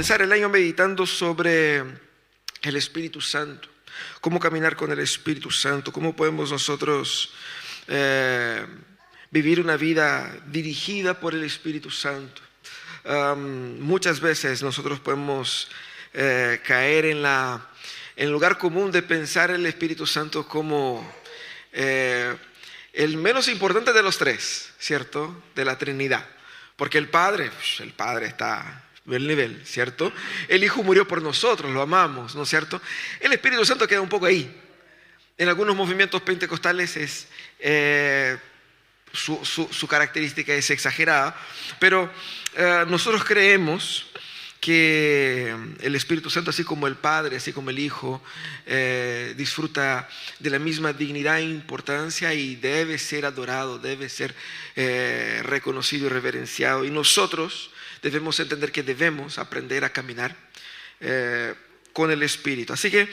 comenzar el año meditando sobre el Espíritu Santo, cómo caminar con el Espíritu Santo, cómo podemos nosotros vivir una vida dirigida por el Espíritu Santo. Muchas veces nosotros podemos caer en el lugar común de pensar el Espíritu Santo como el menos importante de los tres, ¿cierto? De la Trinidad. Porque el Padre está del nivel, ¿cierto? El Hijo murió por nosotros, lo amamos, ¿no es cierto? El Espíritu Santo queda un poco ahí. En algunos movimientos pentecostales su característica es exagerada, pero nosotros creemos que el Espíritu Santo, así como el Padre, así como el Hijo, disfruta de la misma dignidad e importancia y debe ser adorado, debe ser reconocido y reverenciado. Y nosotros debemos entender que debemos aprender a caminar con el Espíritu. Así que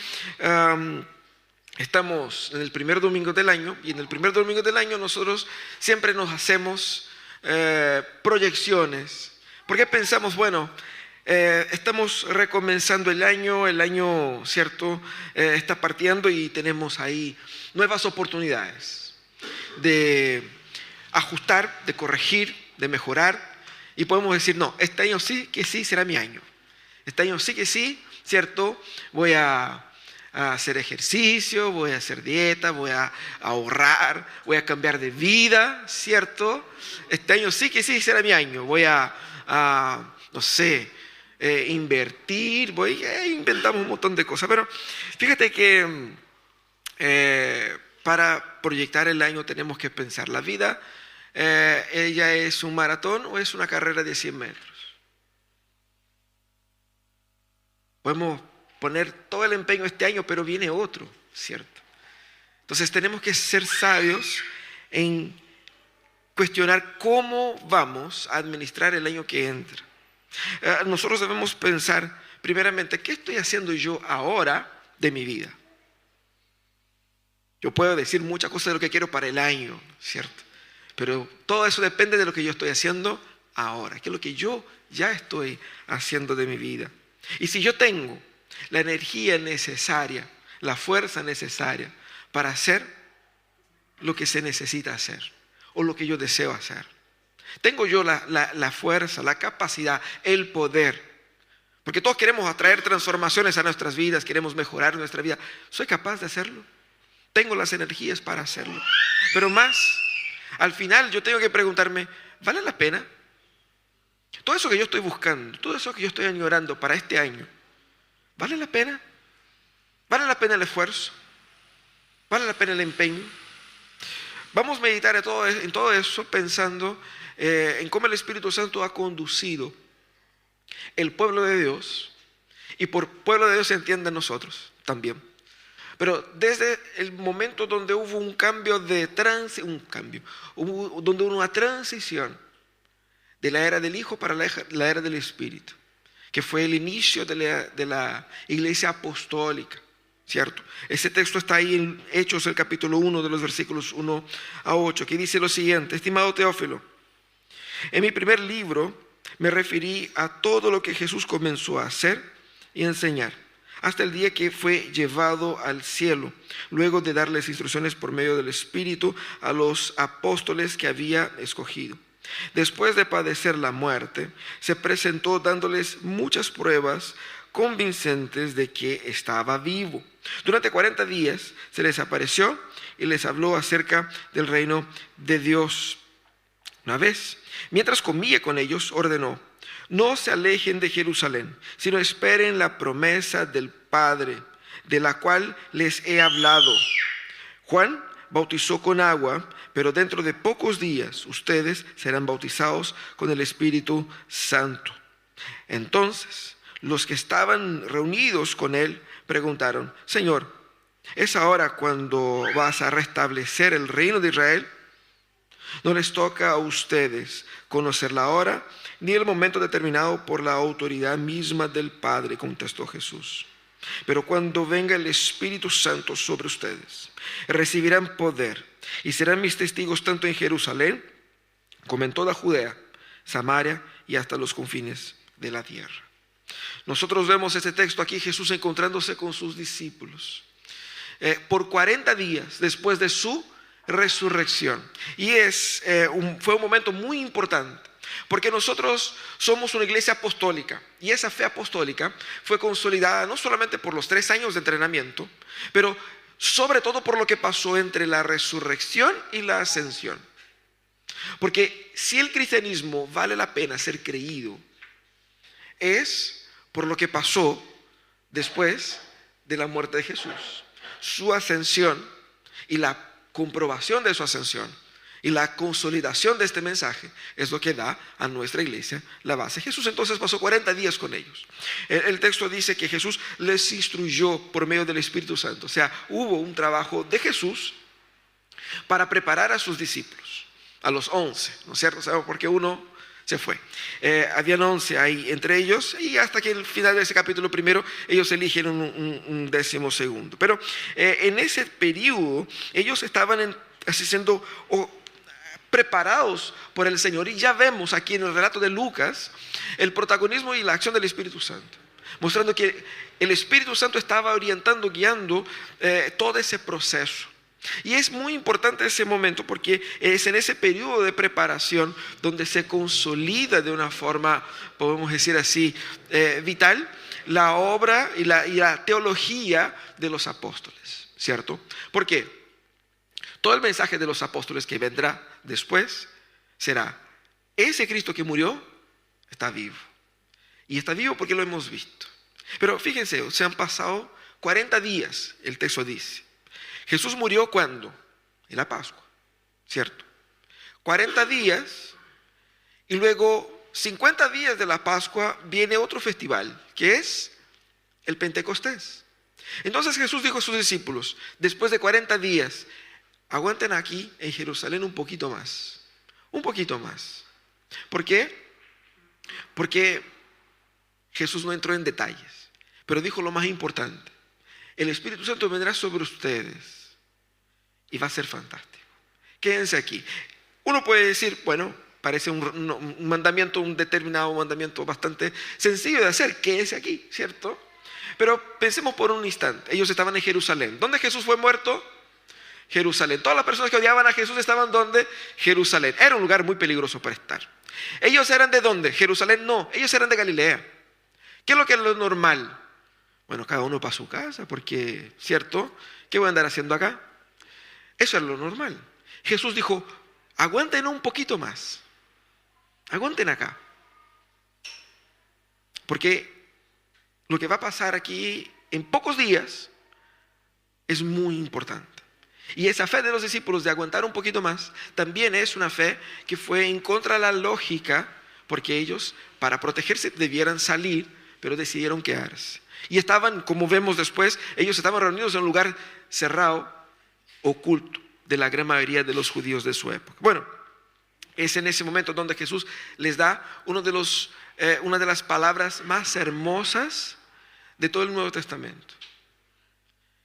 estamos en el primer domingo del año, y en el primer domingo del año nosotros siempre nos hacemos proyecciones, porque pensamos, bueno, estamos recomenzando el año, ¿cierto? Está partiendo y tenemos ahí nuevas oportunidades de ajustar, de corregir, de mejorar, y podemos decir, no, este año sí que sí será mi año. Este año sí que sí, ¿cierto? Voy a hacer ejercicio, voy a hacer dieta, voy a ahorrar, voy a cambiar de vida, ¿cierto? Este año sí que sí será mi año. Voy a no sé, invertir, inventamos un montón de cosas. Pero fíjate que para proyectar el año tenemos que pensar, la vida, ¿ella es un maratón o es una carrera de 100 metros? Podemos poner todo el empeño este año, pero viene otro, ¿cierto? Entonces tenemos que ser sabios en cuestionar cómo vamos a administrar el año que entra. Nosotros debemos pensar primeramente, ¿qué estoy haciendo yo ahora de mi vida? Yo puedo decir muchas cosas de lo que quiero para el año, ¿cierto? Pero todo eso depende de lo que yo estoy haciendo ahora, que es lo que yo ya estoy haciendo de mi vida. Y si yo tengo la energía necesaria, la fuerza necesaria para hacer lo que se necesita hacer o lo que yo deseo hacer, tengo yo la fuerza, la capacidad, el poder, porque todos queremos atraer transformaciones a nuestras vidas, queremos mejorar nuestra vida. ¿Soy capaz de hacerlo? Tengo las energías para hacerlo. Pero más, al final yo tengo que preguntarme, ¿vale la pena? Todo eso que yo estoy buscando, todo eso que yo estoy añorando para este año, ¿vale la pena? ¿Vale la pena el esfuerzo? ¿Vale la pena el empeño? Vamos a meditar en todo eso pensando en cómo el Espíritu Santo ha conducido el pueblo de Dios, y por pueblo de Dios se entiende a nosotros también. Pero desde el momento donde hubo un cambio donde hubo una transición de la era del Hijo para la era del Espíritu, que fue el inicio de la iglesia apostólica, ¿cierto? Ese texto está ahí en Hechos, el capítulo 1, de los versículos 1 a 8, que dice lo siguiente: estimado Teófilo, en mi primer libro me referí a todo lo que Jesús comenzó a hacer y enseñar, hasta el día que fue llevado al cielo, luego de darles instrucciones por medio del Espíritu a los apóstoles que había escogido. Después de padecer la muerte, se presentó dándoles muchas pruebas convincentes de que estaba vivo. Durante 40 días se les apareció y les habló acerca del reino de Dios. Una vez, mientras comía con ellos, ordenó: no se alejen de Jerusalén, sino esperen la promesa del Padre, de la cual les he hablado. Juan bautizó con agua, pero dentro de pocos días ustedes serán bautizados con el Espíritu Santo. Entonces, los que estaban reunidos con él preguntaron: Señor, ¿es ahora cuando vas a restablecer el reino de Israel? No les toca a ustedes conocer la hora ni el momento determinado por la autoridad misma del Padre, contestó Jesús. Pero cuando venga el Espíritu Santo sobre ustedes, recibirán poder y serán mis testigos tanto en Jerusalén como en toda Judea, Samaria y hasta los confines de la tierra. Nosotros vemos este texto aquí, Jesús encontrándose con sus discípulos por 40 días después de su resurrección. Y fue un momento muy importante, porque nosotros somos una iglesia apostólica, y esa fe apostólica fue consolidada no solamente por los 3 años de entrenamiento, pero sobre todo por lo que pasó entre la resurrección y la ascensión. Porque si el cristianismo vale la pena ser creído, es por lo que pasó después de la muerte de Jesús, su ascensión y la comprobación de su ascensión y la consolidación de este mensaje es lo que da a nuestra iglesia la base. Jesús entonces pasó 40 días con ellos. El texto dice que Jesús les instruyó por medio del Espíritu Santo. O sea, hubo un trabajo de Jesús para preparar a sus discípulos, a los 11, ¿no es cierto? ¿Sabemos? Porque uno se fue. Habían 11 ahí entre ellos, y hasta que el final de ese capítulo primero ellos eligen un 12º. Pero en ese periodo ellos estaban así siendo preparados por el Señor, y ya vemos aquí en el relato de Lucas el protagonismo y la acción del Espíritu Santo, mostrando que el Espíritu Santo estaba orientando, guiando todo ese proceso. Y es muy importante ese momento, porque es en ese periodo de preparación donde se consolida de una forma, podemos decir así, vital, la obra y la teología de los apóstoles, ¿cierto? ¿Por qué? Todo el mensaje de los apóstoles que vendrá después será: ese Cristo que murió está vivo. Y está vivo porque lo hemos visto. Pero fíjense, se han pasado 40 días, el texto dice. Jesús murió ¿cuándo? En la Pascua, ¿cierto? 40 días, y luego 50 días de la Pascua viene otro festival, que es el Pentecostés. Entonces Jesús dijo a sus discípulos, después de 40 días, aguanten aquí en Jerusalén un poquito más. Un poquito más. ¿Por qué? Porque Jesús no entró en detalles, pero dijo lo más importante: el Espíritu Santo vendrá sobre ustedes y va a ser fantástico. Quédense aquí. Uno puede decir, bueno, parece un mandamiento, un determinado mandamiento bastante sencillo de hacer. Quédense aquí, ¿cierto? Pero pensemos por un instante. Ellos estaban en Jerusalén. ¿Dónde Jesús fue muerto? Jerusalén. Todas las personas que odiaban a Jesús estaban ¿dónde? Jerusalén. Era un lugar muy peligroso para estar. ¿Ellos eran de dónde? Jerusalén no, ellos eran de Galilea. ¿Qué es lo que es lo normal? Bueno, cada uno para su casa, porque, ¿cierto? ¿Qué voy a andar haciendo acá? Eso es lo normal. Jesús dijo, aguanten un poquito más. Aguanten acá. Porque lo que va a pasar aquí en pocos días es muy importante. Y esa fe de los discípulos de aguantar un poquito más también es una fe que fue en contra de la lógica, porque ellos, para protegerse, debieran salir, pero decidieron quedarse. Y estaban, como vemos después, ellos estaban reunidos en un lugar cerrado, oculto, de la gran mayoría de los judíos de su época. Bueno, es en ese momento donde Jesús les da una de las palabras más hermosas de todo el Nuevo Testamento.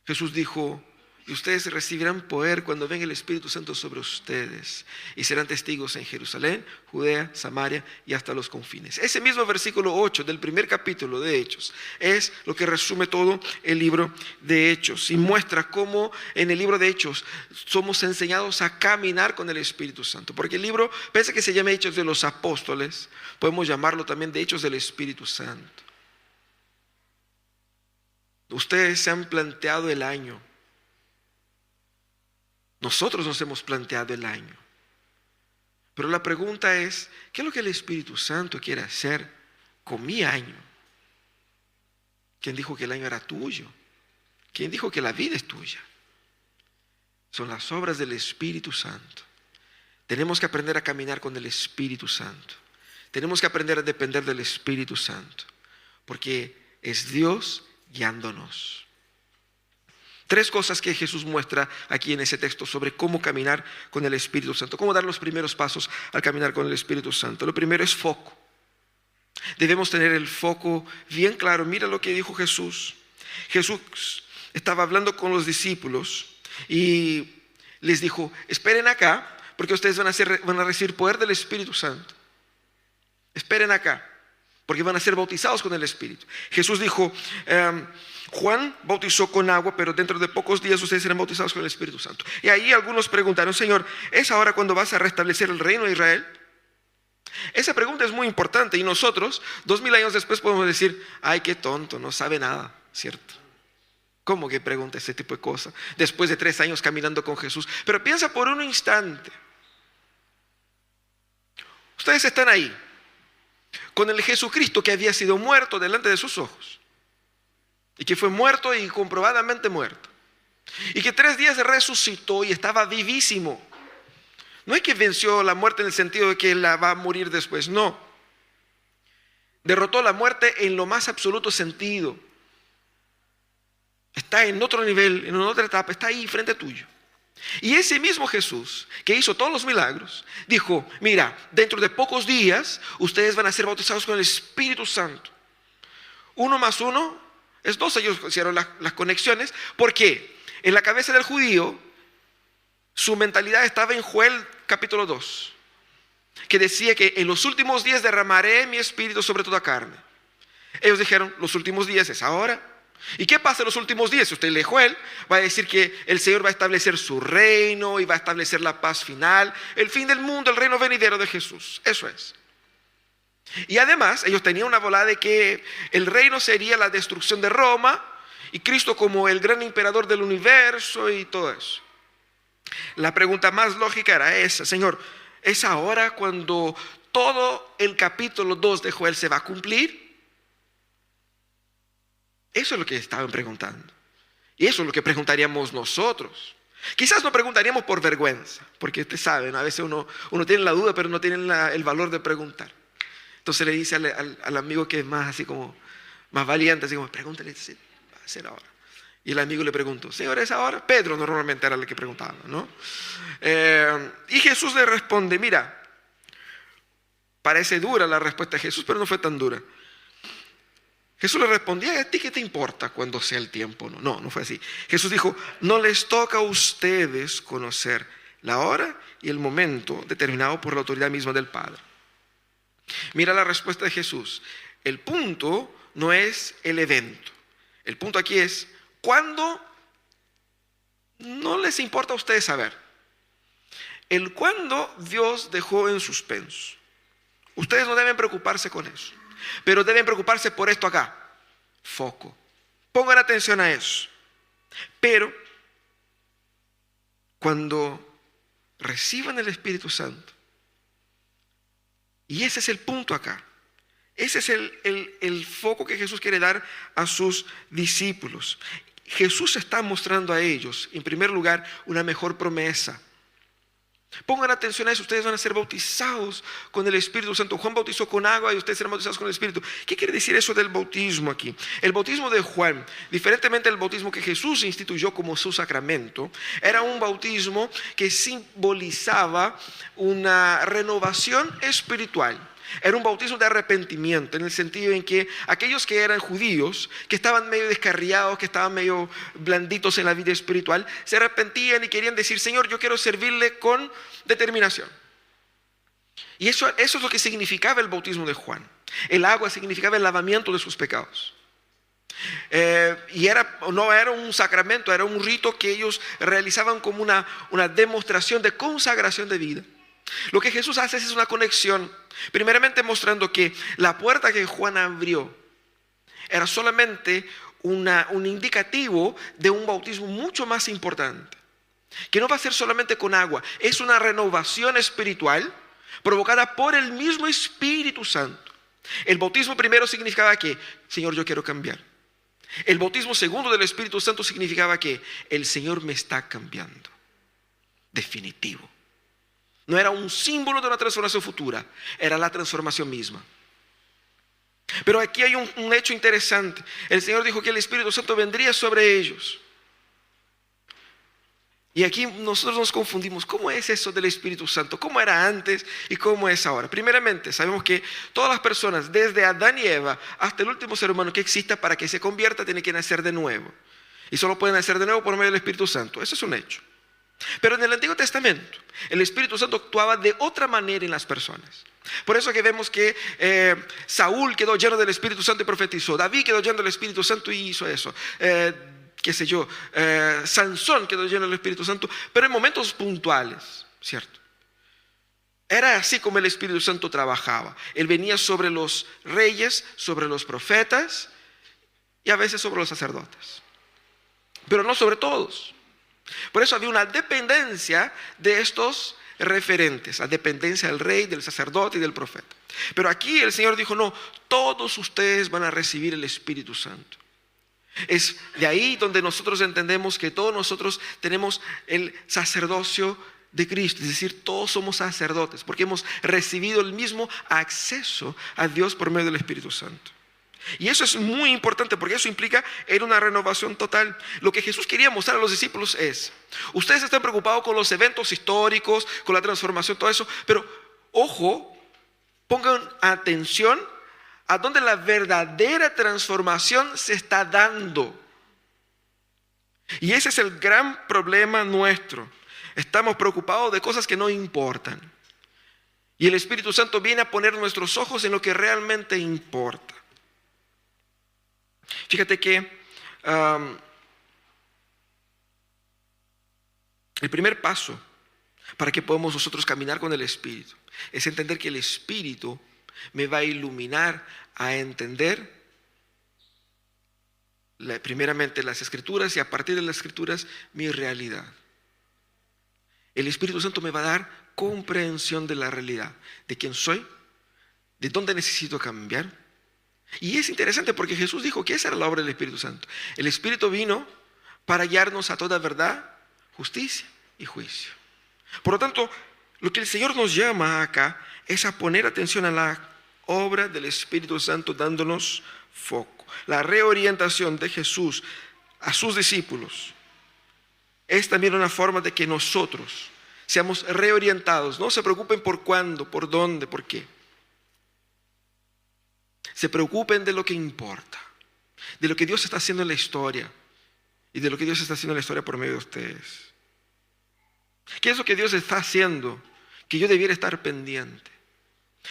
Jesús dijo, y ustedes recibirán poder cuando venga el Espíritu Santo sobre ustedes, y serán testigos en Jerusalén, Judea, Samaria y hasta los confines. Ese mismo versículo 8 del primer capítulo de Hechos es lo que resume todo el libro de Hechos, y muestra cómo en el libro de Hechos somos enseñados a caminar con el Espíritu Santo. Porque el libro, pese a que se llame Hechos de los Apóstoles, podemos llamarlo también de Hechos del Espíritu Santo. Ustedes se han planteado el año. Nosotros nos hemos planteado el año. Pero la pregunta es, ¿qué es lo que el Espíritu Santo quiere hacer con mi año? ¿Quién dijo que el año era tuyo? ¿Quién dijo que la vida es tuya? Son las obras del Espíritu Santo. Tenemos que aprender a caminar con el Espíritu Santo. Tenemos que aprender a depender del Espíritu Santo, porque es Dios guiándonos. 3 cosas que Jesús muestra aquí en ese texto sobre cómo caminar con el Espíritu Santo, cómo dar los primeros pasos al caminar con el Espíritu Santo. Lo primero es foco. Debemos tener el foco bien claro. Mira lo que dijo Jesús. Jesús estaba hablando con los discípulos y les dijo, esperen acá, porque ustedes van a recibir poder del Espíritu Santo. Esperen acá. porque van a ser bautizados con el Espíritu. Jesús dijo, Juan bautizó con agua, pero dentro de pocos días ustedes serán bautizados con el Espíritu Santo. Y ahí algunos preguntaron, Señor, ¿es ahora cuando vas a restablecer el reino de Israel? Esa pregunta es muy importante y nosotros, 2000 años después, podemos decir, ay, qué tonto, no sabe nada, ¿cierto? ¿Cómo que pregunta ese tipo de cosas? Después de 3 años caminando con Jesús. Pero piensa por un instante. Ustedes están ahí, con el Jesucristo que había sido muerto delante de sus ojos. Y que fue muerto y comprobadamente muerto. Y que 3 días resucitó y estaba vivísimo. No es que venció la muerte en el sentido de que la va a morir después, no. Derrotó la muerte en lo más absoluto sentido. Está en otro nivel, en otra etapa, está ahí frente tuyo. Y ese mismo Jesús que hizo todos los milagros, dijo, mira, dentro de pocos días ustedes van a ser bautizados con el Espíritu Santo. 1 más 1 es 2, ellos hicieron las conexiones. ¿Por qué? En la cabeza del judío, su mentalidad estaba en Joel capítulo 2, que decía que en los últimos días derramaré mi espíritu sobre toda carne. Ellos dijeron, los últimos días es ahora. ¿Y qué pasa en los últimos días? Si usted lee Joel, va a decir que el Señor va a establecer su reino y va a establecer la paz final, el fin del mundo, el reino venidero de Jesús. Eso es. Y además, ellos tenían una volada de que el reino sería la destrucción de Roma y Cristo como el gran emperador del universo y todo eso. La pregunta más lógica era esa, Señor, ¿es ahora cuando todo el capítulo 2 de Joel se va a cumplir? Eso es lo que estaban preguntando. Y eso es lo que preguntaríamos nosotros. Quizás no preguntaríamos por vergüenza, porque ustedes saben, a veces uno tiene la duda, pero no tiene el valor de preguntar. Entonces le dice al amigo que es más así como, más valiente, así como, pregúntale si va a ser ahora. Y el amigo le preguntó, Señor, ¿es ahora? Pedro normalmente era el que preguntaba, ¿no? Y Jesús le responde, mira, parece dura la respuesta de Jesús, pero no fue tan dura. Jesús le respondía, ¿a ti qué te importa cuando sea el tiempo? No fue así. Jesús dijo, no les toca a ustedes conocer la hora y el momento determinado por la autoridad misma del Padre. Mira la respuesta de Jesús. El punto no es el evento. El punto aquí es, ¿cuándo? No les importa a ustedes saber. El cuándo Dios dejó en suspenso. Ustedes no deben preocuparse con eso. Pero deben preocuparse por esto acá. Foco. Pongan atención a eso. Pero cuando reciban el Espíritu Santo, y ese es el punto acá, ese es el foco que Jesús quiere dar a sus discípulos. Jesús está mostrando a ellos, en primer lugar, una mejor promesa. Pongan atención a eso, ustedes van a ser bautizados con el Espíritu Santo. Juan bautizó con agua y ustedes serán bautizados con el Espíritu. ¿Qué quiere decir eso del bautismo aquí? El bautismo de Juan, diferentemente del bautismo que Jesús instituyó como su sacramento, era un bautismo que simbolizaba una renovación espiritual. Era un bautismo de arrepentimiento, en el sentido en que aquellos que eran judíos, que estaban medio descarriados, que estaban medio blanditos en la vida espiritual, se arrepentían y querían decir, Señor, yo quiero servirle con determinación. Y eso es lo que significaba el bautismo de Juan. El agua significaba el lavamiento de sus pecados. Y no era un sacramento, era un rito que ellos realizaban como una demostración de consagración de vida. Lo que Jesús hace es una conexión, primeramente mostrando que la puerta que Juan abrió era solamente un indicativo de un bautismo mucho más importante, que no va a ser solamente con agua, es una renovación espiritual provocada por el mismo Espíritu Santo. El bautismo primero significaba que, Señor, yo quiero cambiar. El bautismo segundo del Espíritu Santo significaba que el Señor me está cambiando, definitivo. No era un símbolo de una transformación futura, era la transformación misma. Pero aquí hay un hecho interesante. El Señor dijo que el Espíritu Santo vendría sobre ellos. Y aquí nosotros nos confundimos. ¿Cómo es eso del Espíritu Santo? ¿Cómo era antes y cómo es ahora? Primeramente, sabemos que todas las personas, desde Adán y Eva hasta el último ser humano que exista, para que se convierta, tiene que nacer de nuevo. Y solo pueden nacer de nuevo por medio del Espíritu Santo. Eso es un hecho. Pero en el Antiguo Testamento, El Espíritu Santo actuaba de otra manera en las personas. Por eso que vemos que Saúl quedó lleno del Espíritu Santo y profetizó. David quedó lleno del Espíritu Santo y hizo eso. Sansón quedó lleno del Espíritu Santo, pero en momentos puntuales, ¿cierto? Era así como el Espíritu Santo trabajaba. Él venía sobre los reyes, sobre los profetas y a veces sobre los sacerdotes, pero no sobre todos. Por eso había una dependencia de estos referentes, la dependencia del rey, del sacerdote y del profeta. Pero aquí el Señor dijo, no, todos ustedes van a recibir el Espíritu Santo. Es de ahí donde nosotros entendemos que todos nosotros tenemos el sacerdocio de Cristo, es decir, todos somos sacerdotes porque hemos recibido el mismo acceso a Dios por medio del Espíritu Santo. Y eso es muy importante porque eso implica en una renovación total. Lo que Jesús quería mostrar a los discípulos es, ustedes están preocupados con los eventos históricos, con la transformación, todo eso, pero ojo, pongan atención a donde la verdadera transformación se está dando. Y ese es el gran problema nuestro. Estamos preocupados de cosas que no importan. Y el Espíritu Santo viene a poner nuestros ojos en lo que realmente importa. Fíjate que el primer paso para que podamos nosotros caminar con el Espíritu es entender que el Espíritu me va a iluminar a entender primeramente las Escrituras y a partir de las Escrituras mi realidad. El Espíritu Santo me va a dar comprensión de la realidad, de quién soy, de dónde necesito cambiar. Y es interesante porque Jesús dijo que esa era la obra del Espíritu Santo. El Espíritu vino para guiarnos a toda verdad, justicia y juicio. Por lo tanto, lo que el Señor nos llama acá es a poner atención a la obra del Espíritu Santo dándonos foco. La reorientación de Jesús a sus discípulos es también una forma de que nosotros seamos reorientados. No se preocupen por cuándo, por dónde, por qué. Se preocupen de lo que importa, de lo que Dios está haciendo en la historia y de lo que Dios está haciendo en la historia por medio de ustedes. ¿Qué es lo que Dios está haciendo que yo debiera estar pendiente?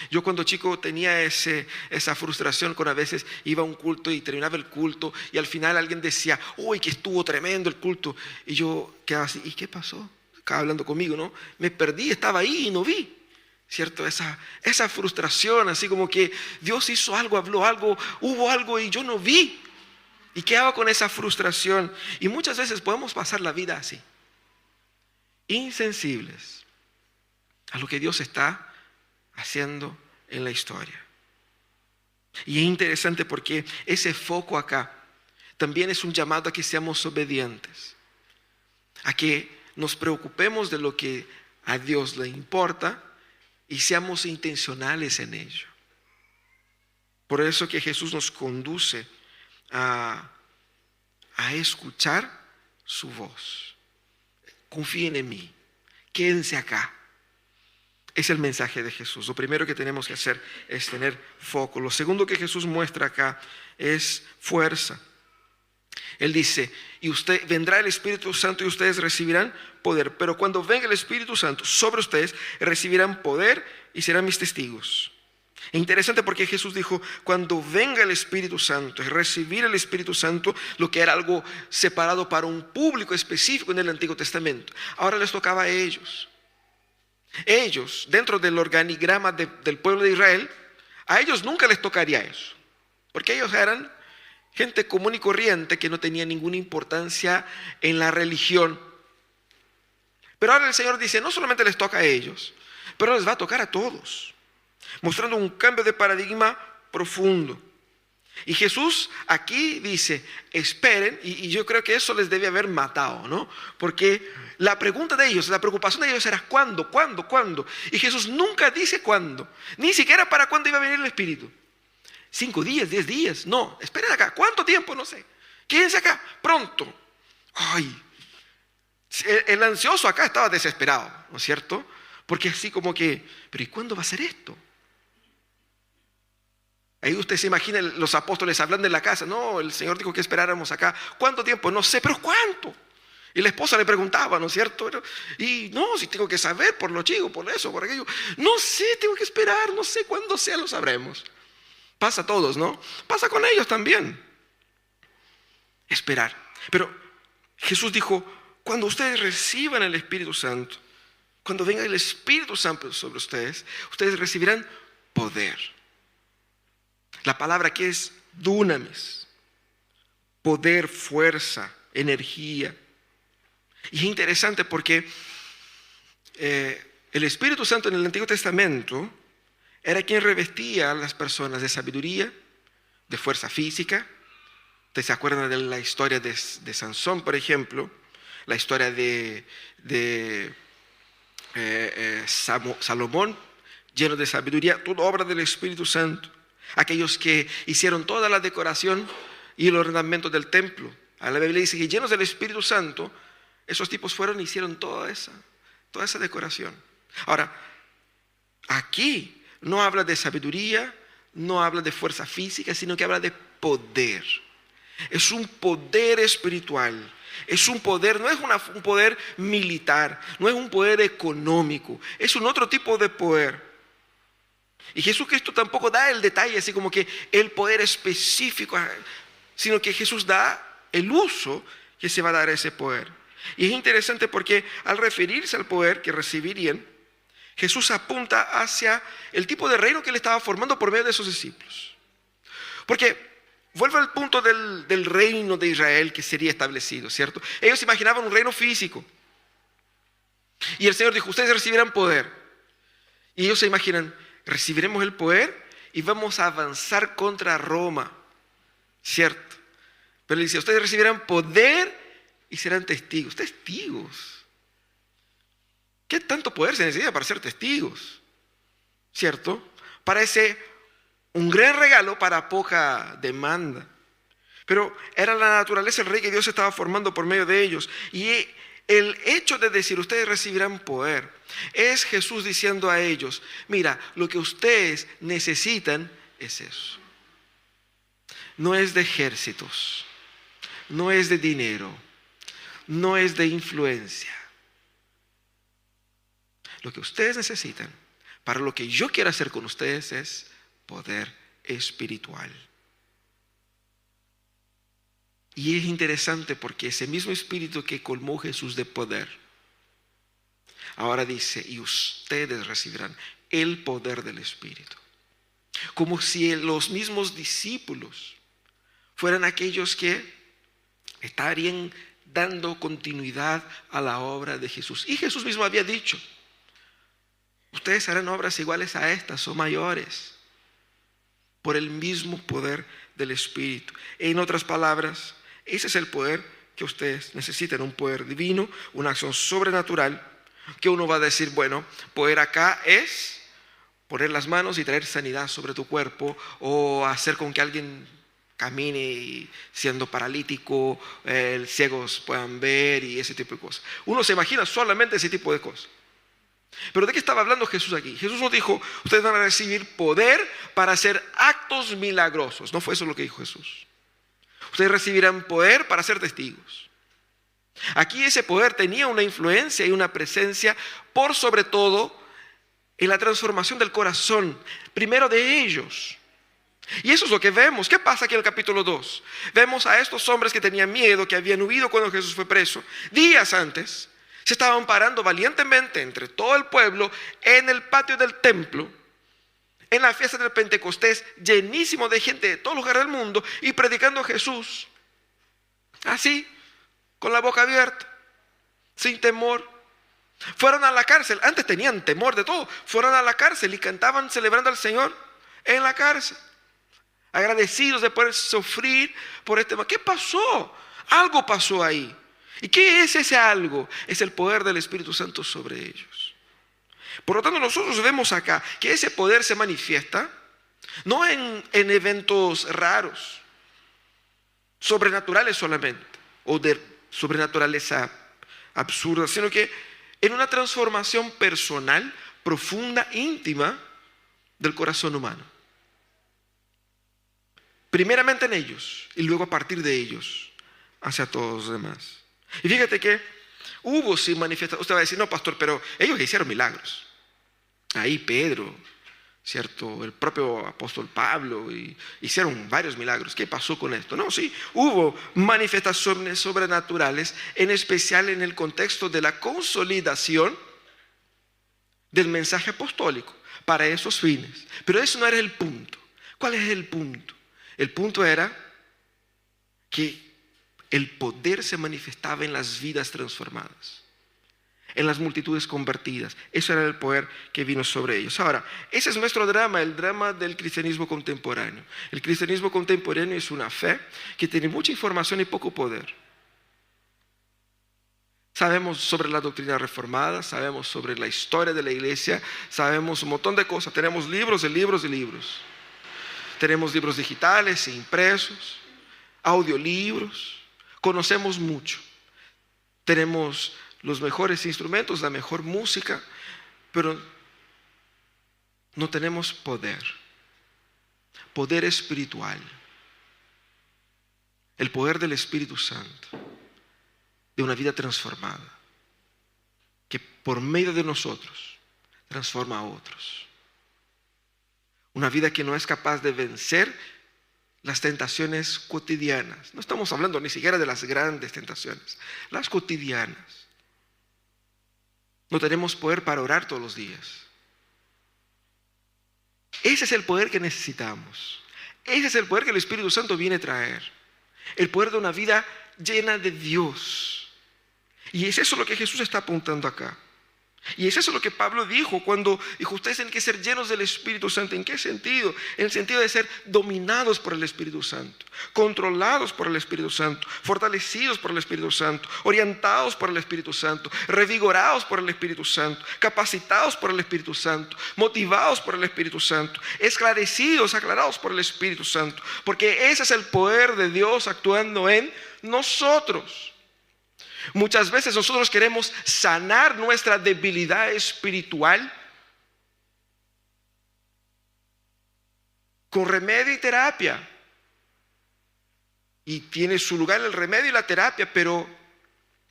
Yo cuando chico tenía esa frustración con a veces iba a un culto y terminaba el culto y al final alguien decía, uy, que estuvo tremendo el culto. Y yo quedaba así, ¿y qué pasó? Estaba hablando conmigo, ¿no? Me perdí, estaba ahí y no vi. ¿Cierto? Esa frustración, así como que Dios hizo algo, habló algo, hubo algo y yo no vi. Y quedaba con esa frustración. Y muchas veces podemos pasar la vida así, insensibles a lo que Dios está haciendo en la historia. Y es interesante porque ese foco acá también es un llamado a que seamos obedientes, a que nos preocupemos de lo que a Dios le importa y seamos intencionales en ello. Por eso que Jesús nos conduce a escuchar su voz. Confíen en mí, quédense acá. Es el mensaje de Jesús. Lo primero que tenemos que hacer es tener foco. Lo segundo que Jesús muestra acá es fuerza. Él dice, y vendrá el Espíritu Santo y ustedes recibirán poder. Pero cuando venga el Espíritu Santo sobre ustedes, recibirán poder y serán mis testigos. Es interesante porque Jesús dijo, cuando venga el Espíritu Santo, es recibir el Espíritu Santo, lo que era algo separado para un público específico en el Antiguo Testamento. Ahora les tocaba a ellos. Ellos, dentro del organigrama del pueblo de Israel, a ellos nunca les tocaría eso, porque ellos eran gente común y corriente que no tenía ninguna importancia en la religión. Pero ahora el Señor dice, no solamente les toca a ellos, pero les va a tocar a todos, mostrando un cambio de paradigma profundo. Y Jesús aquí dice, esperen, y yo creo que eso les debe haber matado, ¿no? Porque la pregunta de ellos, la preocupación de ellos era ¿cuándo? ¿Cuándo? ¿Cuándo? Y Jesús nunca dice cuándo, ni siquiera para cuándo iba a venir el Espíritu. 5 días, 10 días, no, esperen acá, ¿cuánto tiempo? No sé, quédense acá, pronto. Ay, el ansioso acá estaba desesperado, ¿no es cierto? Porque así como que, pero ¿y cuándo va a ser esto? Ahí usted se imagina los apóstoles hablando en la casa. No, el Señor dijo que esperáramos acá. ¿Cuánto tiempo? No sé, pero ¿cuánto? Y la esposa le preguntaba, ¿no es cierto? Y no, si tengo que saber por los chicos, por eso, por aquello. No sé, tengo que esperar, no sé cuándo sea, lo sabremos. Pasa a todos, ¿no? Pasa con ellos también. Esperar. Pero Jesús dijo, cuando ustedes reciban el Espíritu Santo, cuando venga el Espíritu Santo sobre ustedes, ustedes recibirán poder. La palabra aquí es dunamis. Poder, fuerza, energía. Y es interesante porque el Espíritu Santo en el Antiguo Testamento era quien revestía a las personas de sabiduría, de fuerza física. ¿Ustedes se acuerdan de la historia de Sansón, por ejemplo? La historia de Salomón, lleno de sabiduría, toda obra del Espíritu Santo. Aquellos que hicieron toda la decoración y el ornamento del templo. A la Biblia dice que llenos del Espíritu Santo, esos tipos fueron y hicieron toda esa decoración. Ahora, aquí no habla de sabiduría, no habla de fuerza física, sino que habla de poder. Es un poder espiritual. Es un poder, no es un poder militar, no es un poder económico, es un otro tipo de poder. Y Jesucristo tampoco da el detalle, así como que el poder específico, sino que Jesús da el uso que se va a dar a ese poder. Y es interesante porque al referirse al poder que recibirían, Jesús apunta hacia el tipo de reino que él estaba formando por medio de sus discípulos. Porque vuelve al punto del reino de Israel que sería establecido, ¿cierto? Ellos imaginaban un reino físico. Y el Señor dijo, ustedes recibirán poder. Y ellos se imaginan, recibiremos el poder y vamos a avanzar contra Roma, ¿cierto? Pero él dice, ustedes recibirán poder y serán testigos. Testigos. ¿Qué tanto poder se necesita para ser testigos? ¿Cierto? Parece un gran regalo para poca demanda. Pero era la naturaleza del rey que Dios estaba formando por medio de ellos. Y el hecho de decir, ustedes recibirán poder, es Jesús diciendo a ellos, mira, lo que ustedes necesitan es eso. No es de ejércitos, no es de dinero, no es de influencia. Lo que ustedes necesitan para lo que yo quiero hacer con ustedes es poder espiritual. Y es interesante porque ese mismo espíritu que colmó Jesús de poder, ahora dice, y ustedes recibirán el poder del Espíritu. Como si los mismos discípulos fueran aquellos que estarían dando continuidad a la obra de Jesús. Y Jesús mismo había dicho, ustedes harán obras iguales a estas o mayores, por el mismo poder del Espíritu. En otras palabras, ese es el poder que ustedes necesitan, un poder divino, una acción sobrenatural, que uno va a decir, bueno, poder acá es poner las manos y traer sanidad sobre tu cuerpo, o hacer con que alguien camine siendo paralítico, ciegos puedan ver y ese tipo de cosas. Uno se imagina solamente ese tipo de cosas. Pero ¿de qué estaba hablando Jesús aquí? Jesús nos dijo, ustedes van a recibir poder para hacer actos milagrosos. No fue eso lo que dijo Jesús. Ustedes recibirán poder para ser testigos. Aquí ese poder tenía una influencia y una presencia por sobre todo en la transformación del corazón, primero de ellos. Y eso es lo que vemos. ¿Qué pasa aquí en el capítulo 2? Vemos a estos hombres que tenían miedo, que habían huido cuando Jesús fue preso. Días antes se estaban parando valientemente entre todo el pueblo en el patio del templo, en la fiesta del Pentecostés, llenísimo de gente de todos los lugares del mundo, y predicando a Jesús. Así, con la boca abierta, sin temor. Fueron a la cárcel, antes tenían temor de todo, fueron a la cárcel y cantaban celebrando al Señor en la cárcel. Agradecidos de poder sufrir por este tema. ¿Qué pasó? Algo pasó ahí. ¿Y qué es ese algo? Es el poder del Espíritu Santo sobre ellos. Por lo tanto, nosotros vemos acá que ese poder se manifiesta no en eventos raros, sobrenaturales solamente, o de sobrenaturaleza absurda, sino que en una transformación personal, profunda, íntima del corazón humano. Primeramente en ellos y luego a partir de ellos hacia todos los demás. Y fíjate que hubo sí manifestaciones. Usted va a decir, no, pastor, pero ellos hicieron milagros. Ahí Pedro, ¿cierto? El propio apóstol Pablo hicieron varios milagros. ¿Qué pasó con esto? No, sí, hubo manifestaciones sobrenaturales, en especial en el contexto de la consolidación del mensaje apostólico para esos fines. Pero eso no era el punto. ¿Cuál es el punto? El punto era que el poder se manifestaba en las vidas transformadas, en las multitudes convertidas. Eso era el poder que vino sobre ellos. Ahora, ese es nuestro drama, el drama del cristianismo contemporáneo. El cristianismo contemporáneo es una fe que tiene mucha información y poco poder. Sabemos sobre la doctrina reformada, sabemos sobre la historia de la iglesia, sabemos un montón de cosas. Tenemos libros y libros y libros. Tenemos libros digitales e impresos, audiolibros. Conocemos mucho. Tenemos los mejores instrumentos, la mejor música, pero no tenemos poder. Poder espiritual. El poder del Espíritu Santo. De una vida transformada. Que por medio de nosotros transforma a otros. Una vida que no es capaz de vencer las tentaciones cotidianas. No estamos hablando ni siquiera de las grandes tentaciones. Las cotidianas. No tenemos poder para orar todos los días. Ese es el poder que necesitamos. Ese es el poder que el Espíritu Santo viene a traer. El poder de una vida llena de Dios. Y es eso lo que Jesús está apuntando acá. Y es eso lo que Pablo dijo cuando dijo, ustedes tienen que ser llenos del Espíritu Santo. ¿En qué sentido? En el sentido de ser dominados por el Espíritu Santo, controlados por el Espíritu Santo, fortalecidos por el Espíritu Santo, orientados por el Espíritu Santo, revigorados por el Espíritu Santo, capacitados por el Espíritu Santo, motivados por el Espíritu Santo, esclarecidos, aclarados por el Espíritu Santo. Porque ese es el poder de Dios actuando en nosotros. Muchas veces nosotros queremos sanar nuestra debilidad espiritual con remedio y terapia. Y tiene su lugar el remedio y la terapia, pero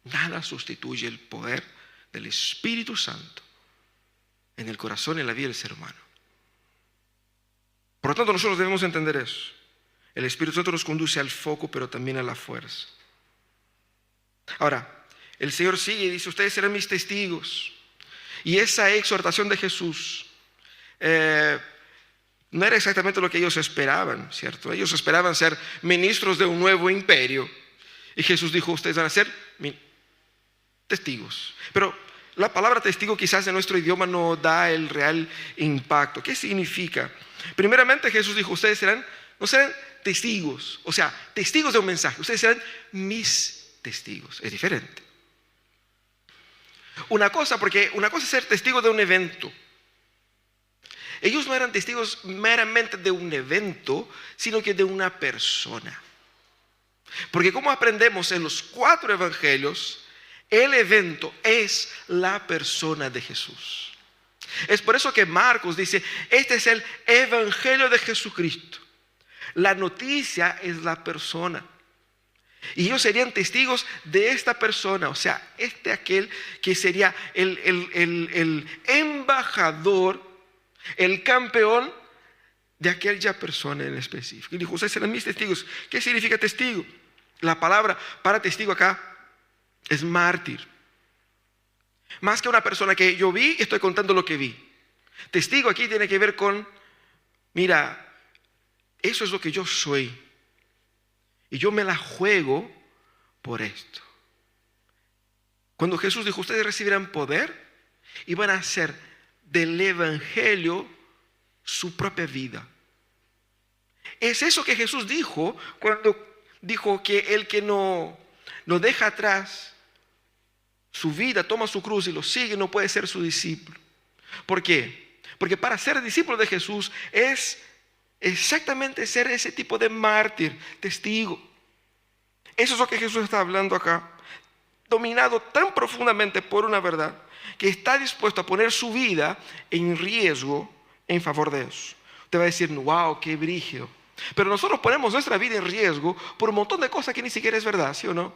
nada sustituye el poder del Espíritu Santo en el corazón y en la vida del ser humano. Por lo tanto, nosotros debemos entender eso. El Espíritu Santo nos conduce al foco, pero también a la fuerza. Ahora, el Señor sigue y dice, ustedes serán mis testigos. Y esa exhortación de Jesús no era exactamente lo que ellos esperaban, ¿cierto? Ellos esperaban ser ministros de un nuevo imperio. Y Jesús dijo, ustedes van a ser testigos. Pero la palabra testigo quizás en nuestro idioma no da el real impacto. ¿Qué significa? Primeramente Jesús dijo, ustedes no serán testigos, o sea, testigos de un mensaje. Ustedes serán mis testigos. Es diferente. Porque una cosa es ser testigo de un evento. Ellos no eran testigos meramente de un evento, sino que de una persona. Porque como aprendemos en los 4 evangelios, el evento es la persona de Jesús. Es por eso que Marcos dice, este es el evangelio de Jesucristo. La noticia es la persona. Y ellos serían testigos de esta persona, o sea, aquel que sería el embajador, el campeón de aquella persona en específico. Y dijo, ustedes serán mis testigos. ¿Qué significa testigo? La palabra para testigo acá es mártir. Más que una persona que yo vi, estoy contando lo que vi. Testigo aquí tiene que ver con, mira, eso es lo que yo soy. Y yo me la juego por esto. Cuando Jesús dijo, ustedes recibirán poder y van a hacer del evangelio su propia vida. Es eso que Jesús dijo cuando dijo que el que no deja atrás su vida, toma su cruz y lo sigue, no puede ser su discípulo. ¿Por qué? Porque para ser discípulo de Jesús es exactamente ser ese tipo de mártir, testigo. Eso es lo que Jesús está hablando acá. Dominado tan profundamente por una verdad que está dispuesto a poner su vida en riesgo en favor de eso. Te va a decir, wow, qué brígido. Pero nosotros ponemos nuestra vida en riesgo por un montón de cosas que ni siquiera es verdad, ¿sí o no?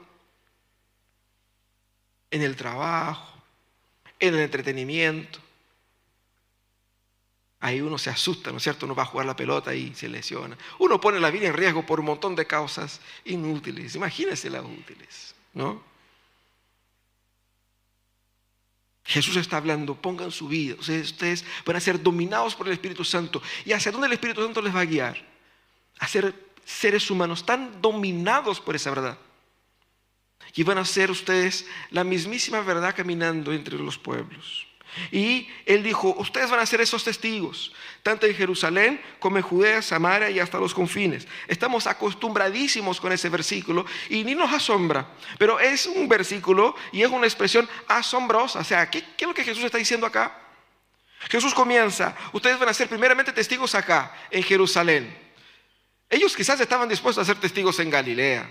en el trabajo, en el entretenimiento. Ahí uno se asusta, ¿no es cierto? Uno va a jugar la pelota y se lesiona. Uno pone la vida en riesgo por un montón de causas inútiles. Imagínense las útiles, ¿no? Jesús está hablando, pongan su vida. Ustedes van a ser dominados por el Espíritu Santo. ¿Y hacia dónde el Espíritu Santo les va a guiar? A ser seres humanos tan dominados por esa verdad. Y van a ser ustedes la mismísima verdad caminando entre los pueblos. Y Él dijo, ustedes van a ser esos testigos, tanto en Jerusalén como en Judea, Samaria y hasta los confines. Estamos acostumbradísimos con ese versículo y ni nos asombra, pero es un versículo y es una expresión asombrosa. O sea, ¿qué es lo que Jesús está diciendo acá? Jesús comienza, ustedes van a ser primeramente testigos acá, en Jerusalén. Ellos quizás estaban dispuestos a ser testigos en Galilea,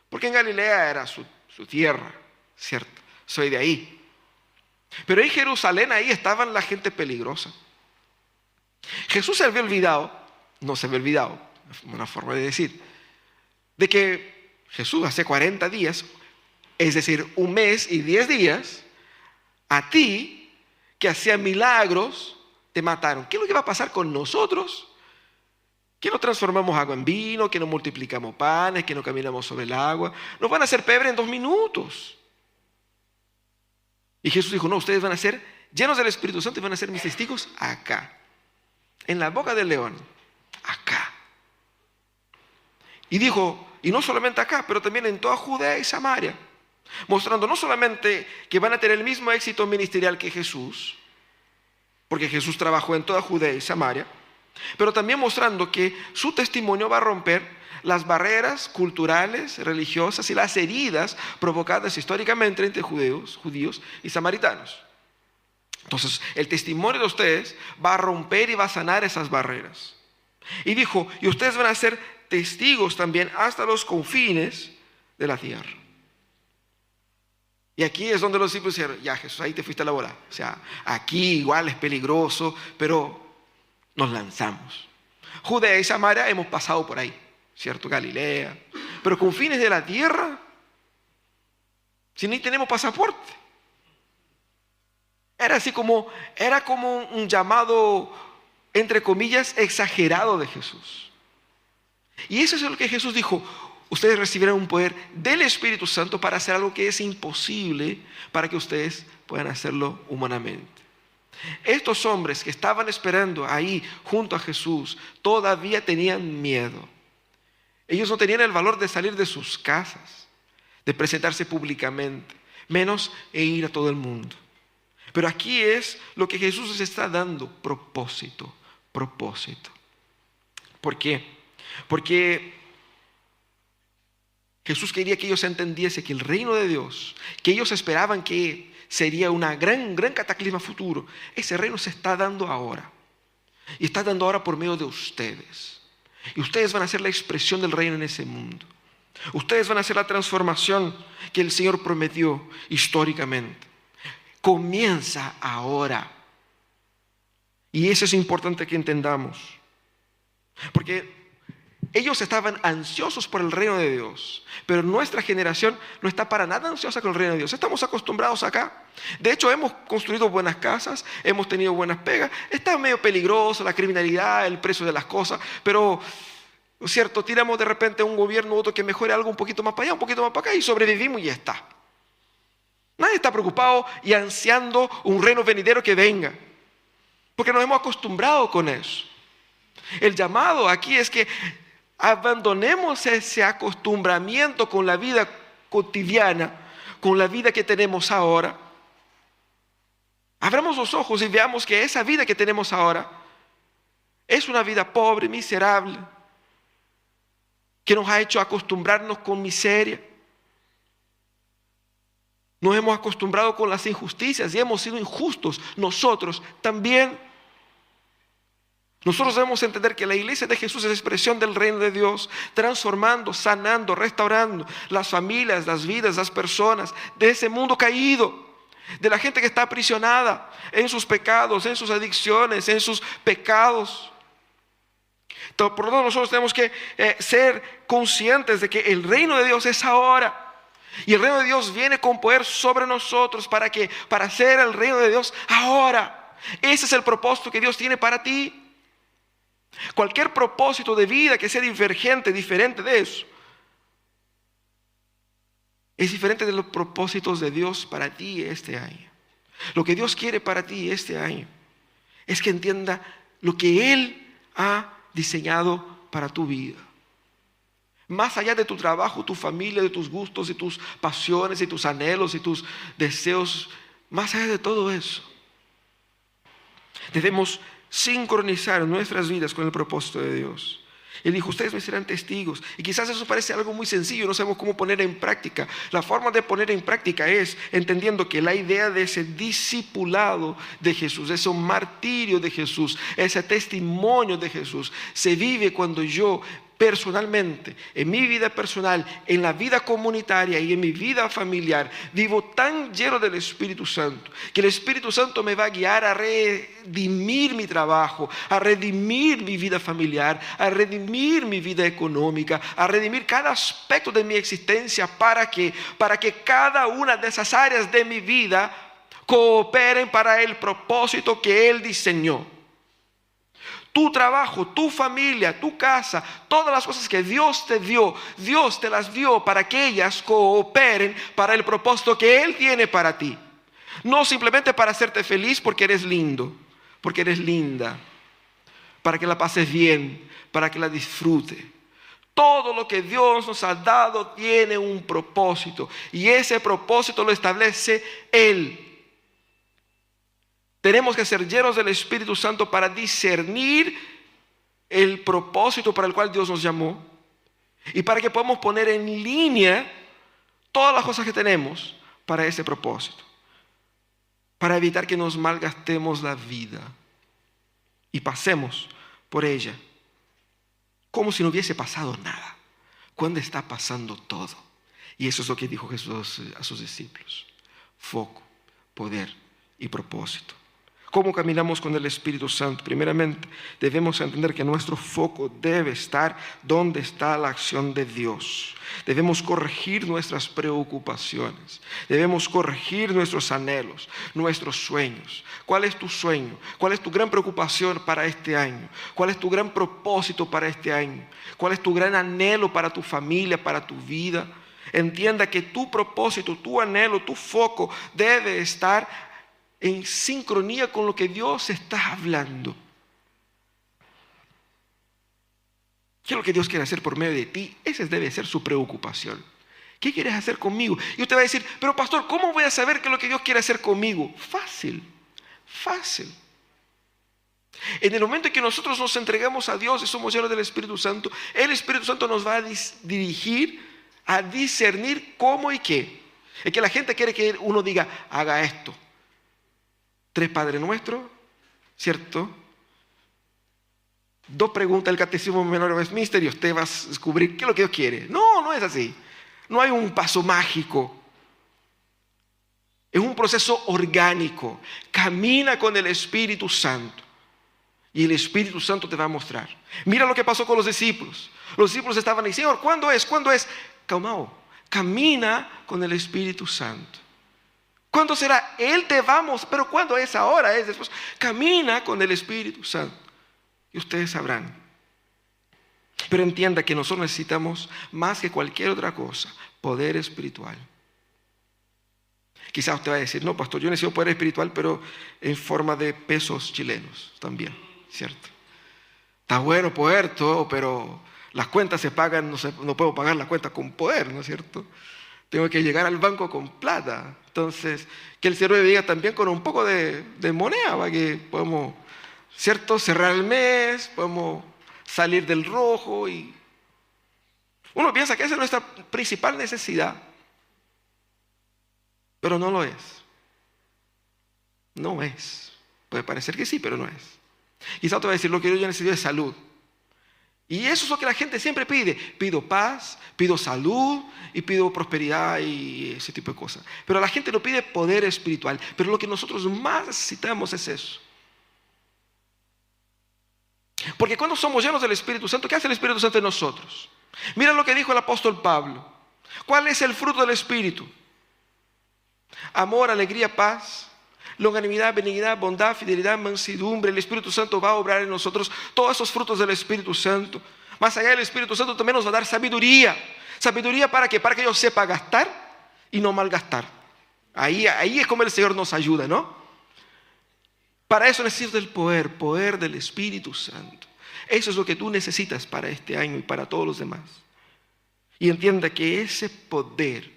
porque en Galilea era su tierra, ¿cierto? Soy de ahí. Pero en Jerusalén ahí estaban la gente peligrosa. Jesús se había olvidado, no se había olvidado, una forma de decir, de que Jesús hace 40 días, es decir, 1 mes y 10 días, a ti que hacía milagros, te mataron. ¿Qué es lo que va a pasar con nosotros? Que no transformamos agua en vino, que no multiplicamos panes, que no caminamos sobre el agua. Nos van a hacer pebre en 2 minutos. Y Jesús dijo, no, ustedes van a ser llenos del Espíritu Santo y van a ser mis testigos acá. En la boca del león. Acá. Y dijo, y no solamente acá, pero también en toda Judea y Samaria. Mostrando no solamente que van a tener el mismo éxito ministerial que Jesús, porque Jesús trabajó en toda Judea y Samaria, pero también mostrando que su testimonio va a romper las barreras culturales, religiosas y las heridas provocadas históricamente entre judíos y samaritanos. Entonces, el testimonio de ustedes va a romper y va a sanar esas barreras. Y dijo, y ustedes van a ser testigos también hasta los confines de la tierra. Y aquí es donde los discípulos dijeron, ya Jesús, ahí te fuiste a la bola. O sea, aquí igual es peligroso, pero nos lanzamos. Judea y Samaria hemos pasado por ahí, ¿cierto? Galilea. Pero confines de la tierra, si ni tenemos pasaporte. Era como un llamado, entre comillas, exagerado de Jesús. Y eso es lo que Jesús dijo. Ustedes recibirán un poder del Espíritu Santo para hacer algo que es imposible para que ustedes puedan hacerlo humanamente. Estos hombres que estaban esperando ahí junto a Jesús todavía tenían miedo. Ellos no tenían el valor de salir de sus casas, de presentarse públicamente, menos ir a todo el mundo. Pero aquí es lo que Jesús les está dando, propósito. ¿Por qué? Porque Jesús quería que ellos entendiesen que el reino de Dios, que ellos esperaban que sería una gran cataclisma futuro, ese reino se está dando ahora. Y está dando ahora por medio de ustedes. Y ustedes van a ser la expresión del reino en ese mundo. Ustedes van a hacer la transformación que el Señor prometió históricamente. Comienza ahora. Y eso es importante que entendamos. Porque ellos estaban ansiosos por el reino de Dios, pero nuestra generación no está para nada ansiosa con el reino de Dios. Estamos acostumbrados acá. De hecho, hemos construido buenas casas, hemos tenido buenas pegas. Está medio peligroso la criminalidad, el precio de las cosas, pero, ¿no es cierto? Tiramos de repente a un gobierno u otro que mejore algo un poquito más para allá, un poquito más para acá y sobrevivimos y ya está. Nadie está preocupado y ansiando un reino venidero que venga, porque nos hemos acostumbrado con eso. El llamado aquí es que abandonemos ese acostumbramiento con la vida cotidiana, con la vida que tenemos ahora. Abramos los ojos y veamos que esa vida que tenemos ahora es una vida pobre, miserable, que nos ha hecho acostumbrarnos con miseria. Nos hemos acostumbrado con las injusticias y hemos sido injustos nosotros también. Nosotros debemos entender que la iglesia de Jesús es expresión del reino de Dios, transformando, sanando, restaurando las familias, las vidas, las personas de ese mundo caído, de la gente que está aprisionada en sus pecados, en sus adicciones, en sus pecados. Por lo tanto, nosotros tenemos que ser conscientes de que el reino de Dios es ahora. Y el reino de Dios viene con poder sobre nosotros para hacer el reino de Dios ahora. Ese es el propósito que Dios tiene para ti. Cualquier propósito de vida que sea diferente de eso, es diferente de los propósitos de Dios para ti este año. Lo que Dios quiere para ti este año es que entienda lo que Él ha diseñado para tu vida. Más allá de tu trabajo, tu familia, de tus gustos y tus pasiones y tus anhelos y tus deseos, más allá de todo eso, debemos sincronizar nuestras vidas con el propósito de Dios. Él dijo, ustedes me serán testigos. Y quizás eso parece algo muy sencillo, no sabemos cómo poner en práctica. La forma de poner en práctica es entendiendo que la idea de ese discipulado de Jesús, ese martirio de Jesús, ese testimonio de Jesús, se vive cuando yo personalmente, en mi vida personal, en la vida comunitaria y en mi vida familiar, vivo tan lleno del Espíritu Santo, que el Espíritu Santo me va a guiar a redimir mi trabajo, a redimir mi vida familiar, a redimir mi vida económica, a redimir cada aspecto de mi existencia para que cada una de esas áreas de mi vida cooperen para el propósito que Él diseñó. Tu trabajo, tu familia, tu casa, todas las cosas que Dios te dio, Dios te las dio para que ellas cooperen para el propósito que Él tiene para ti. No simplemente para hacerte feliz porque eres lindo, porque eres linda, para que la pases bien, para que la disfrute. Todo lo que Dios nos ha dado tiene un propósito y ese propósito lo establece Él. Tenemos que ser llenos del Espíritu Santo para discernir el propósito para el cual Dios nos llamó y para que podamos poner en línea todas las cosas que tenemos para ese propósito, para evitar que nos malgastemos la vida y pasemos por ella como si no hubiese pasado nada, cuando está pasando todo. Y eso es lo que dijo Jesús a sus discípulos: foco, poder y propósito. ¿Cómo caminamos con el Espíritu Santo? Primeramente, debemos entender que nuestro foco debe estar donde está la acción de Dios. Debemos corregir nuestras preocupaciones. Debemos corregir nuestros anhelos, nuestros sueños. ¿Cuál es tu sueño? ¿Cuál es tu gran preocupación para este año? ¿Cuál es tu gran propósito para este año? ¿Cuál es tu gran anhelo para tu familia, para tu vida? Entienda que tu propósito, tu anhelo, tu foco debe estar en sincronía con lo que Dios está hablando. ¿Qué es lo que Dios quiere hacer por medio de ti? Esa debe ser su preocupación. ¿Qué quieres hacer conmigo? Y usted va a decir, pero pastor, ¿cómo voy a saber qué es lo que Dios quiere hacer conmigo? Fácil, fácil. En el momento en que nosotros nos entregamos a Dios y somos llenos del Espíritu Santo, el Espíritu Santo nos va a dirigir a discernir cómo y qué. Es que la gente quiere que uno diga, haga esto. 3 Padre Nuestro, ¿cierto? 2 preguntas del Catecismo Menor de Westminster y usted va a descubrir qué es lo que Dios quiere. No, no es así. No hay un paso mágico. Es un proceso orgánico. Camina con el Espíritu Santo y el Espíritu Santo te va a mostrar. Mira lo que pasó con los discípulos. Los discípulos estaban ahí, Señor, ¿cuándo es? ¿Cuándo es? Calmao. Camina con el Espíritu Santo. ¿Cuándo será? Él te vamos, pero ¿cuándo es? Ahora es después. Camina con el Espíritu Santo y ustedes sabrán. Pero entienda que nosotros necesitamos más que cualquier otra cosa, poder espiritual. Quizás usted va a decir, no, pastor, yo necesito poder espiritual, pero en forma de pesos chilenos también, ¿cierto? Está bueno poder todo, pero las cuentas se pagan, no puedo pagar la cuenta con poder, ¿no es cierto? Tengo que llegar al banco con plata. Entonces, que el Señor me diga también con un poco de moneda, para que podamos, ¿cierto?, cerrar el mes, podemos salir del rojo. Y uno piensa que esa es nuestra principal necesidad, pero no lo es. No es. Puede parecer que sí, pero no es. Quizá te va a decir, lo que yo necesito es salud. Y eso es lo que la gente siempre pide. Pido paz, pido salud y pido prosperidad y ese tipo de cosas. Pero la gente no pide poder espiritual. Pero lo que nosotros más necesitamos es eso. Porque cuando somos llenos del Espíritu Santo, ¿qué hace el Espíritu Santo en nosotros? Mira lo que dijo el apóstol Pablo. ¿Cuál es el fruto del Espíritu? Amor, alegría, paz, longanimidad, benignidad, bondad, fidelidad, mansedumbre. El Espíritu Santo va a obrar en nosotros todos esos frutos del Espíritu Santo. Más allá del Espíritu Santo también nos va a dar sabiduría. ¿Sabiduría para qué? Para que yo sepa gastar y no malgastar. Ahí es como el Señor nos ayuda, ¿no? Para eso necesito el poder del Espíritu Santo. Eso es lo que tú necesitas para este año y para todos los demás. Y entienda que ese poder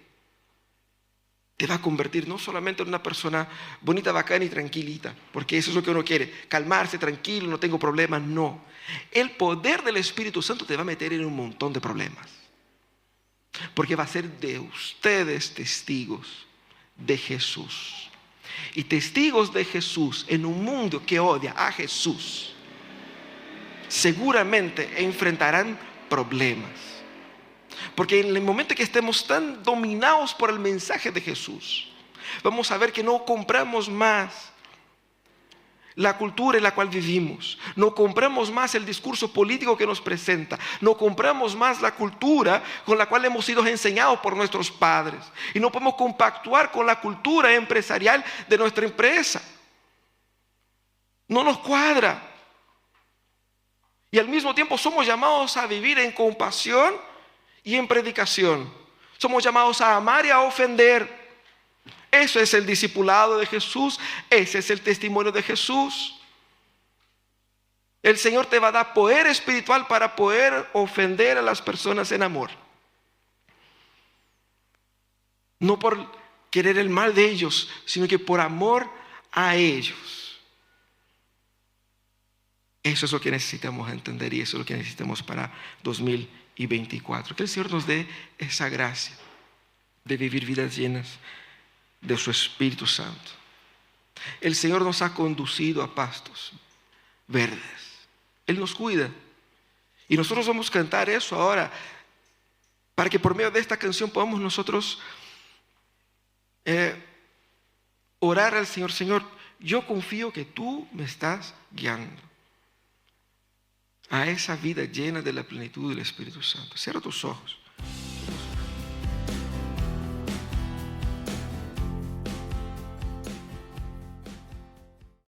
te va a convertir no solamente en una persona bonita, bacana y tranquilita, porque eso es lo que uno quiere, calmarse, tranquilo, no tengo problemas, no. El poder del Espíritu Santo te va a meter en un montón de problemas, porque va a ser de ustedes testigos de Jesús. Y testigos de Jesús en un mundo que odia a Jesús, seguramente enfrentarán problemas. Porque en el momento que estemos tan dominados por el mensaje de Jesús, vamos a ver que no compramos más la cultura en la cual vivimos, no compramos más el discurso político que nos presenta, no compramos más la cultura con la cual hemos sido enseñados por nuestros padres, y no podemos compactuar con la cultura empresarial de nuestra empresa. No nos cuadra. Y al mismo tiempo somos llamados a vivir en compasión y en predicación. Somos llamados a amar y a ofender. Eso es el discipulado de Jesús. Ese es el testimonio de Jesús. El Señor te va a dar poder espiritual para poder ofender a las personas en amor. No por querer el mal de ellos, sino que por amor a ellos. Eso es lo que necesitamos entender y eso es lo que necesitamos para 2024. Que el Señor nos dé esa gracia de vivir vidas llenas de su Espíritu Santo. El Señor nos ha conducido a pastos verdes. Él nos cuida. Y nosotros vamos a cantar eso ahora, para que por medio de esta canción podamos nosotros orar al Señor. Señor, yo confío que tú me estás guiando a esa vida llena de la plenitud del Espíritu Santo. Cierra tus ojos.